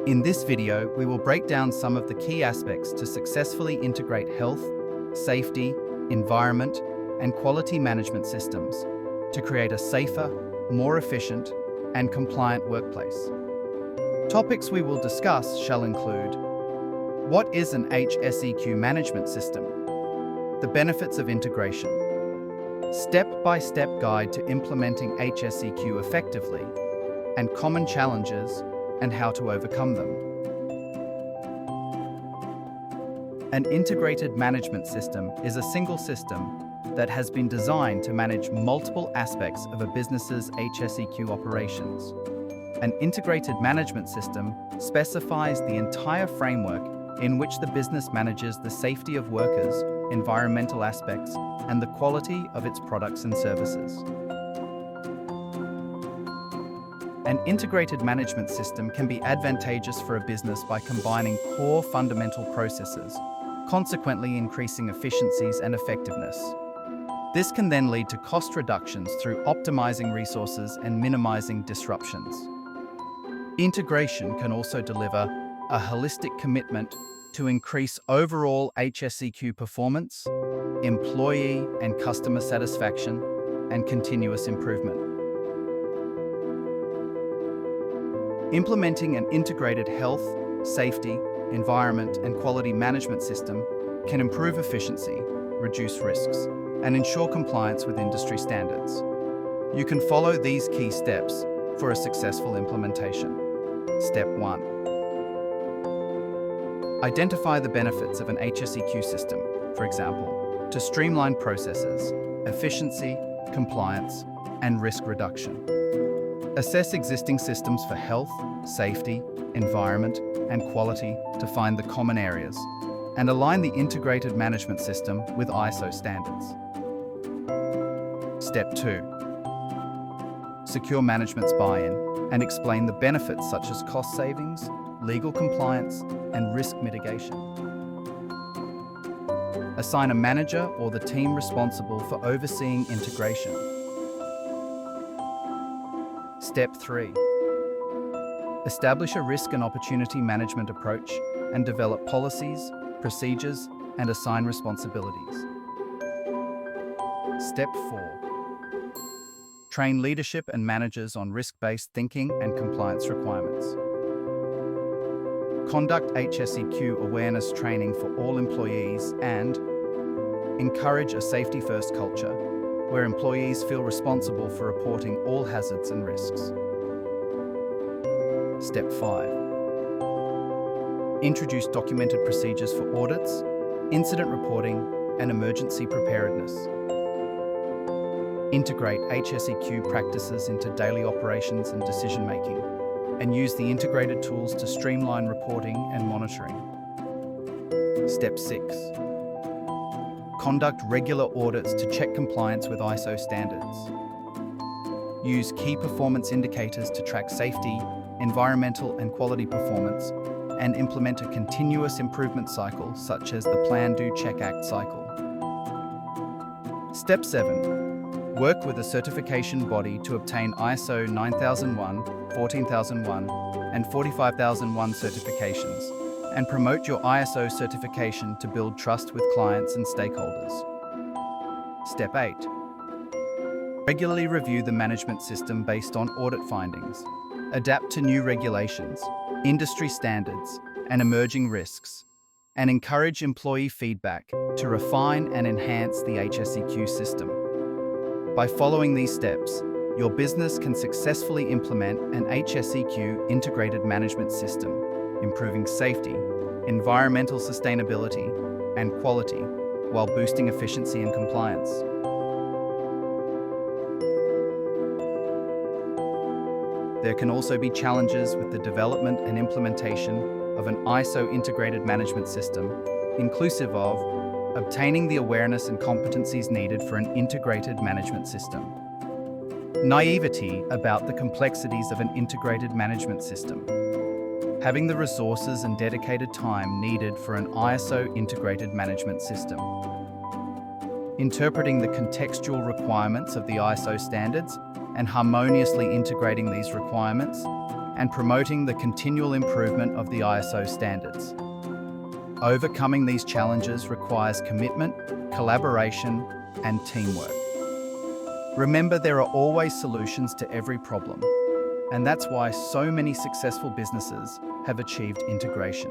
In this video, we will break down some of the key aspects to successfully integrate health, safety, environment, and quality management systems to create a safer, more efficient, and compliant workplace. Topics we will discuss shall include: what is an Hseq management system? The benefits of integration. Step-by-step guide to implementing Hseq effectively, and common challenges and how to overcome them. An integrated management system is a single system that has been designed to manage multiple aspects of a business's Hseq operations. An integrated management system specifies the entire framework in which the business manages the safety of workers, environmental aspects, and the quality of its products and services. An integrated management system can be advantageous for a business by combining core fundamental processes, consequently increasing efficiencies and effectiveness. This can then lead to cost reductions through optimizing resources and minimizing disruptions. Integration can also deliver a holistic commitment to increase overall Hseq performance, employee and customer satisfaction, and continuous improvement. Implementing an integrated health, safety, environment, and quality management system can improve efficiency, reduce risks, and ensure compliance with industry standards. You can follow these key steps for a successful implementation. Step 1. Identify the benefits of an Hseq system, for example, to streamline processes, efficiency, compliance, and risk reduction. Assess existing systems for health, safety, environment, and quality to find the common areas, and align the integrated management system with ISO standards. Step 2. Secure management's buy-in and explain the benefits such as cost savings, legal compliance, and risk mitigation. Assign a manager or the team responsible for overseeing integration. Step 3. Establish a risk and opportunity management approach and develop policies, procedures, and assign responsibilities. Step 4. Train leadership and managers on risk-based thinking and compliance requirements. Conduct Hseq awareness training for all employees and encourage a safety-first culture where employees feel responsible for reporting all hazards and risks. Step 5. Introduce documented procedures for audits, incident reporting, and emergency preparedness. Integrate Hseq practices into daily operations and decision-making, and use the integrated tools to streamline reporting and monitoring. Step 6. Conduct regular audits to check compliance with ISO standards. Use key performance indicators to track safety, environmental and quality performance, and implement a continuous improvement cycle such as the Plan, Do, Check, Act cycle. Step 7. Work with a certification body to obtain ISO 9001, 14001, and 45001 certifications, and promote your ISO certification to build trust with clients and stakeholders. Step 8. Regularly review the management system based on audit findings. Adapt to new regulations, industry standards, and emerging risks, and encourage employee feedback to refine and enhance the Hseq system. By following these steps, your business can successfully implement an Hseq integrated management system, improving safety, environmental sustainability, and quality, while boosting efficiency and compliance. There can also be challenges with the development and implementation of an ISO integrated management system, inclusive of obtaining the awareness and competencies needed for an integrated management system. Naivety about the complexities of an integrated management system. Having the resources and dedicated time needed for an ISO integrated management system. Interpreting the contextual requirements of the ISO standards and harmoniously integrating these requirements and promoting the continual improvement of the ISO standards. Overcoming these challenges requires commitment, collaboration, and teamwork. Remember, there are always solutions to every problem, and that's why so many successful businesses have achieved integration.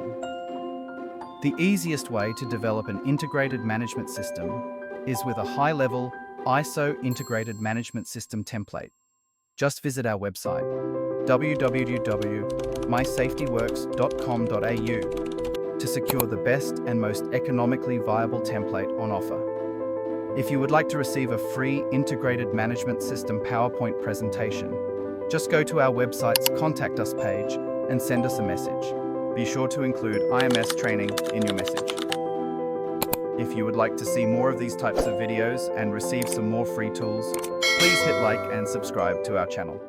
The easiest way to develop an integrated management system is with a high-level ISO integrated management system template. Just visit our website, www.mysafetyworks.com.au, to secure the best and most economically viable template on offer. If you would like to receive a free integrated management system PowerPoint presentation, just go to our website's Contact Us page and send us a message. Be sure to include IMS training in your message. If you would like to see more of these types of videos and receive some more free tools, please hit like and subscribe to our channel.